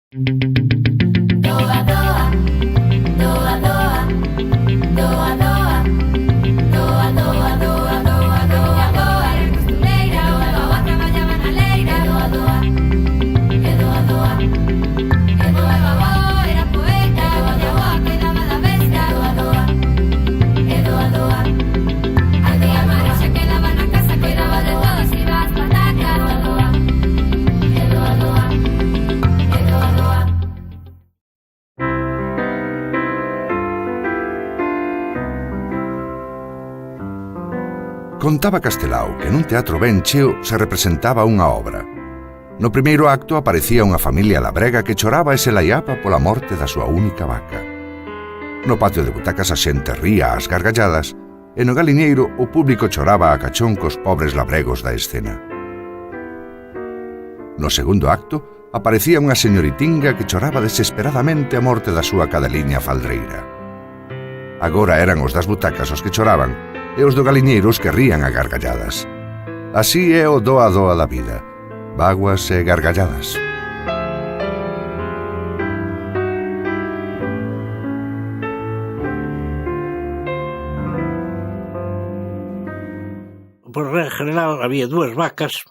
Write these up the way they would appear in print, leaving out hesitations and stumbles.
Doa, doa, doa, doa, doa, doa, doa, doa, doa, doa, doa, doa, era costureira, a avó traballaba na leira, doa, doa, e doa, doa, e doa, a avó era poeta, a avó cuidaba da besta, doa, doa, e doa, doa, a tía Mari xa quedaba na casa, cuidaba de todos, iba ás patacas, doa, doa, e doa, doa, e doa, doa. Contaba Castelao que nun teatro ben cheo se representaba unha obra. No primeiro acto aparecía unha familia labrega que choraba e se laiaba pola morte da súa única vaca. No patio de butacas a xente ría ás gargalladas e no galiñeiro o público choraba a cachón cos pobres labregos da escena. No segundo acto aparecía unha señoritinga que choraba desesperadamente a morte da súa cadeliña faldreira. Agora eran os das butacas os que choraban e os do galiñeiro os que rían a gargalladas. Así é o doa doa da vida, báguas e gargalladas. Por regla general había 2 vacas,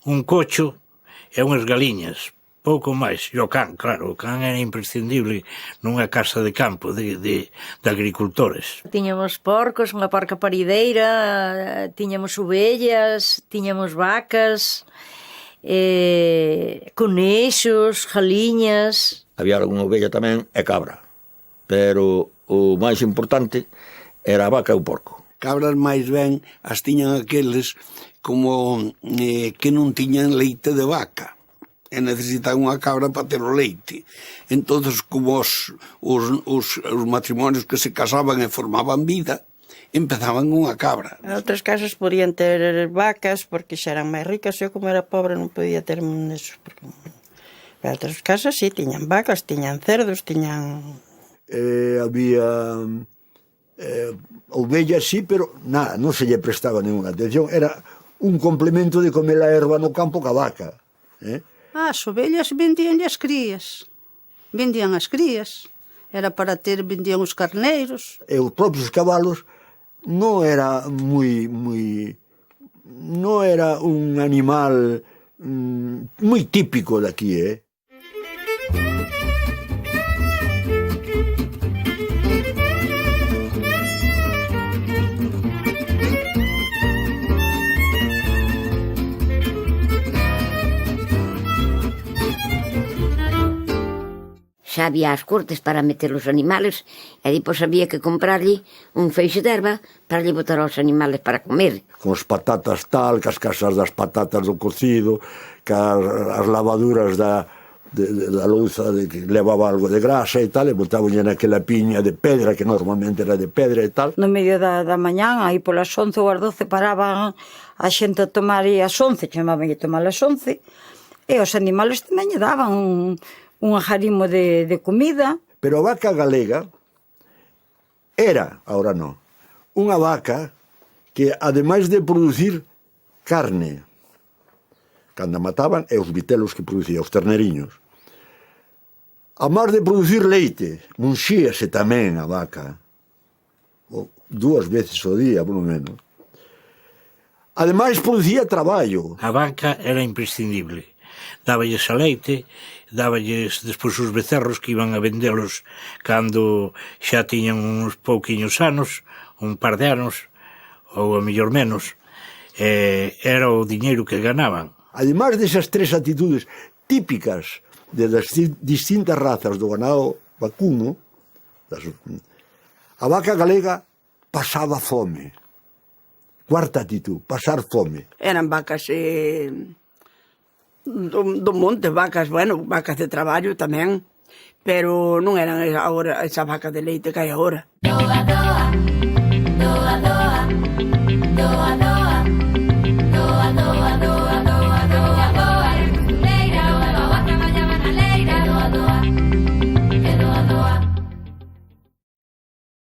un cocho e unhas galiñas, pouco máis. E o can, claro, o can era imprescindible nunha casa de campo de agricultores. Tiñamos porcos, unha porca parideira, tiñamos ovellas, tiñamos vacas, conexos, galiñas. Había algunha ovella tamén e cabra, pero o máis importante era a vaca e o porco. Cabras máis ben as tiñan aqueles como que non tiñan leite de vaca e necesitaban unha cabra para ter o leite. Entonces, como os matrimonios que se casaban e formaban vida, empezaban unha cabra. En outras casas podían ter vacas porque xa eran máis ricas. Eu, como era pobre, non podía ter nesos. En outras casas, sí, tiñan vacas, tiñan cerdos, tiñan... Había ovellas, sí, pero nada, non se lle prestaba ninguna atención. Era un complemento de comer a erva no campo ca vaca. As ovellas vendíanlle as crías. Vendían as crías. Era para ter, vendían os carneiros. E os propios cabalos non era non era un animal moi típico de aquí, Xa había as cortes para meter os animales e depois había que comprarlle un feixe de erva para lle botar aos animales para comer. Con as patatas tal, cas casas das patatas do cocido, cas as lavaduras da louza que levaba algo de grasa e tal, e botaban naquela piña de pedra, que normalmente era de pedra e tal. No medio da mañán, aí polas 11 ou as 12, paraban a xente a tomar as 11, chamaban a tomar as 11, e os animales tamén lle daban un ajarimo de comida. Pero a vaca galega era, ahora non, unha vaca que, ademais de producir carne, cando a mataban, e os vitelos que producía, os terneriños, a máis de producir leite, munxíase tamén a vaca, 2 veces ao día, por lo menos. Ademais, producía traballo. A vaca era imprescindible. Dáballes a leite, dáballes despois os becerros que iban a vendelos cando xa tiñan uns pouquiños anos, un par de anos, ou a mellor menos, era o diñeiro que ganaban. Ademais desas 3 actitudes típicas das distintas razas do ganado vacuno, a vaca galega pasaba fome. 4ª actitud, pasar fome. Eran vacas do monte, vacas, bueno, vacas de traballo tamén, pero non eran agora esa vaca de leite que hai agora. Doa, doa, doa, doa, doa, doa, doa, doa, doa, doa, doa, doa, era costureira, a avó traballaba na leira, doa, doa, e doa, doa.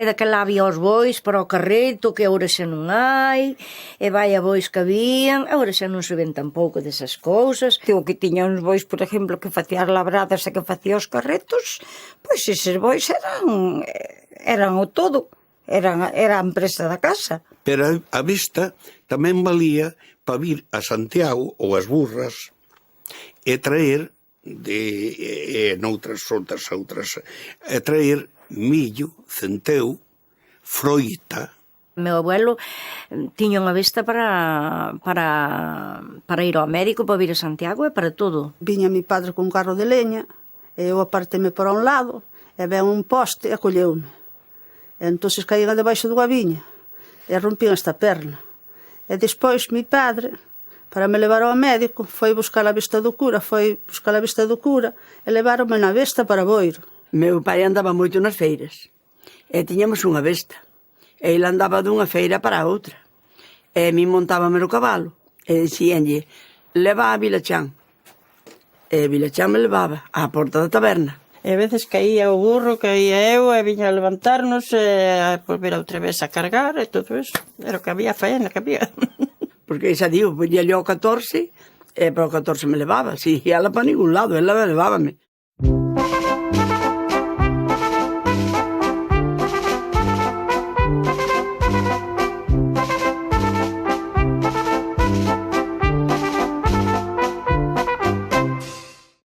E daquela había os bois para o carreto, que agora xa non hai, e vai a bois que habían, agora xa non se ven tampouco desas cousas. O que tiña uns bois, por exemplo, que facía as labradas e que facía os carretos, pois eses bois eran o todo, era a empresa da casa. Pero a vista tamén valía para vir a Santiago ou as burras e traer noutras outras e traer millo, centeu, froita. Meu abuelo tiña unha besta para ir ao médico, para vir a Santiago e para todo. Viña mi padre con un carro de leña, e eu aparteme para un lado, e ven un poste e colleume. E entonces caían debaixo dunha viña, e rompín esta perna. E despois mi padre, para me levar ao médico, foi buscar a vista do cura, e levaronme na besta para Boiro. Meu pai andaba moito nas feiras, e tiñamos unha besta, e ele andaba dunha feira para a outra, e mi montábame no cabalo, e dixíanlle, leva a Vilachán, e Vilachán me levaba á porta da taberna. E a veces caía o burro, caía eu, e viña a levantarnos, e a volver outra vez a cargar, e todo eso. Era o que había, faena que había. Porque xa digo, poñíale ao 14, e para o 14 me levaba, si ela para ningún lado, ela levábame.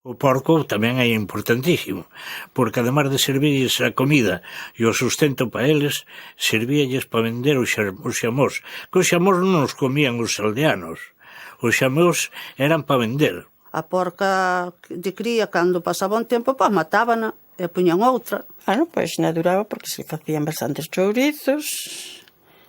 O porco tamén é importantísimo, porque ademais de servirles a comida e o sustento para eles, servíalles para vender os xamós, que os xamós non os comían os aldeanos, os xamós eran para vender. A porca de cría, cando pasaba un tempo, pois matábana e puñan outra. Pois non duraba porque se facían bastantes chourizos.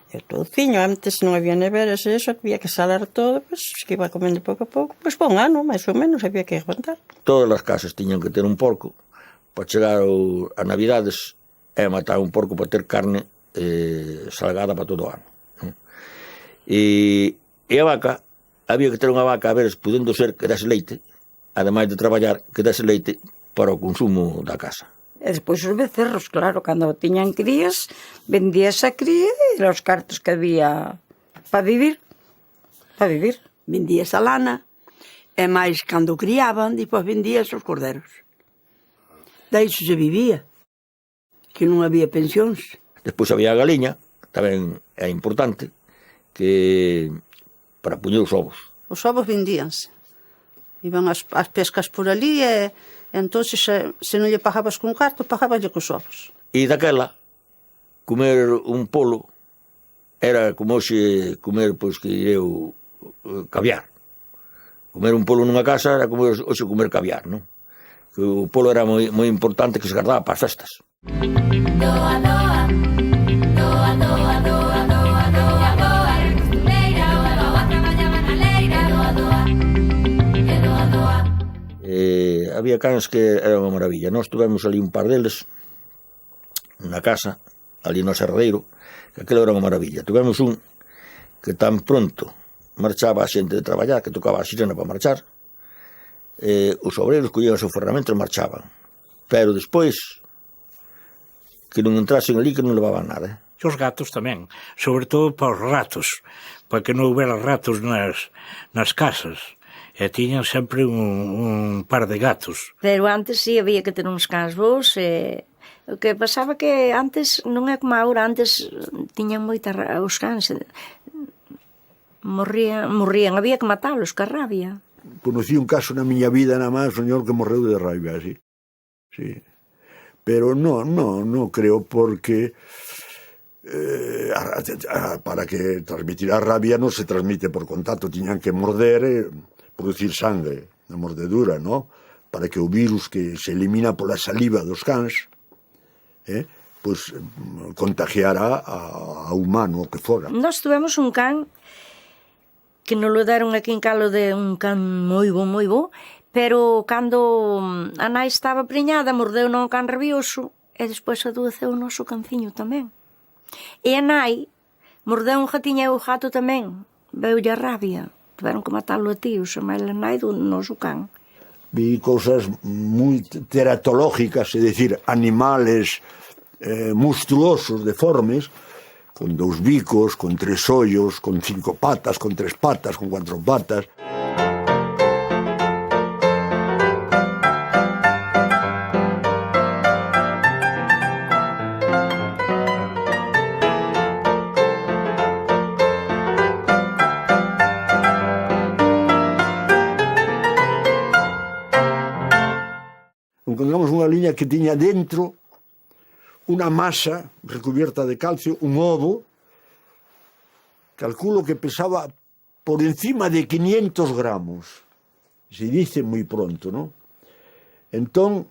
E o touciño, antes non había neveras e eso, había que salar todo, pois que iba comendo pouco a pouco, pois por un ano, máis ou menos, había que aguantar. Todas as casas tiñan que ter un porco para chegar a Navidades e matar un porco para ter carne salgada para todo o ano. E a vaca, había que ter unha vaca, a ver, podendo ser que dase leite, ademais de traballar, que dase leite para o consumo da casa. E despois os becerros, claro, cando tiñan crías, vendíase a cría e os cartos que había para vivir. Vendíase a lana, e máis cando criaban, depois vendíase os corderos. Da iso se vivía, que non había pensións. Despois había a galiña, tamén é importante, que para puñer os ovos. Os ovos vendíanse. Iban as pescas por ali e entonces se non lle pagabas con carto, pagaballe cos ovos. E daquela, comer un polo era como hoxe comer, pois, que eu caviar. Comer un polo nunha casa era como hoxe comer caviar, non? Que o polo era moi importante, que se guardaba para as festas. Doa, doa, doa, doa, doa, doa, doa, doa, era costureira, doa, doa, traballaba na leira, doa, doa, e doa, doa. Había cans que era unha maravilla. Nós tivemos ali un par deles na casa, ali no Serradeiro, que aquilo era unha maravilla. Tivemos un que tan pronto marchaba a xente de traballar, que tocaba a sirena para marchar, os obreiros collían o seu ferramento e marchaban. Pero despois, que non entrasen ali, que non levaban nada. E os gatos tamén, sobre todo para os ratos, para que non houbera ratos nas casas. E tiñan sempre un par de gatos. Pero antes sí, había que ter uns cans bons, e o que pasaba que antes, non é como agora, antes tiñan moita os cans, morrían, había que matalos, que rabia. Conocí un caso na miña vida nada máis, un señor que morreu de rabia, sí. Pero non creo, porque para que transmitir a rabia non se transmite por contacto, tiñan que morder e producir sangue na mordedura, ¿no? Para que o virus que se elimina pola saliva dos cans pois contagiara a humano, o que fora. Nós tivemos un can que nos lo deron aquí en Calo, de un can moi bo, pero cando a nai estaba preñada, mordeu non can rabioso e despois adoeceu o noso canciño tamén. E a nai mordeu un gatiño e o gato tamén, veulle a rabia. Tiveron que matalo a tíos, a máis a nai do noso can. Vi cousas moi teratológicas, é dicir, animales monstruosos, deformes, con 2 bicos, con 3 ollos, con 5 patas, con 3 patas, con 4 patas. Encontramos unha liña que tiña dentro unha masa recubierta de calcio, un ovo, calculo que pesaba por encima de 500 gramos. Se dice moi pronto, non? Entón,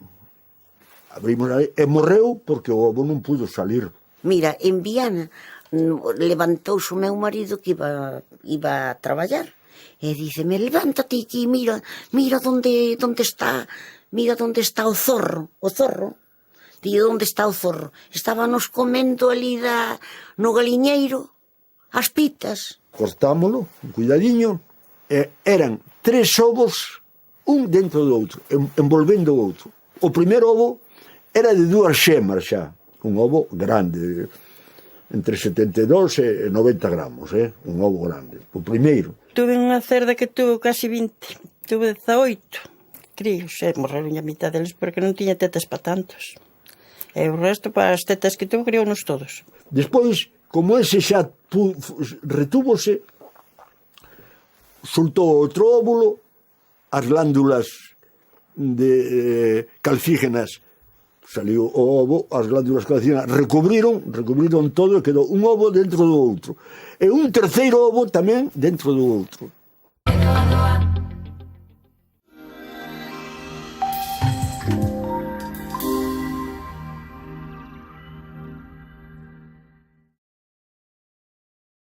abrimos aí, e morreu porque o ovo non pudo salir. Mira, en Viana levantouse o meu marido que iba a traballar e díceme, levántate aquí, mira onde está, mira onde está o zorro. Digo, onde está o zorro? Estábamos comendo ali no galiñeiro as pitas. Cortámolo, cuidadiño, e eran 3 ovos, un dentro do outro, envolvendo o outro. O primeiro ovo era de 2 xemas xa, un ovo grande, entre 72 e 90 gramos, un ovo grande, o primeiro. Tuve unha cerda que tuvo casi 20, tuve 18 críos, morreron a mitad deles porque non tiña tetas para tantos. E o resto, para as tetas que tuvo, criounos todos. Despois, como ese xa retúvose, soltou outro óvulo, as glándulas calcígenas, saliu o ovo, as glándulas calcígenas recubriron todo e quedou un ovo dentro do outro. E un terceiro ovo tamén dentro do outro.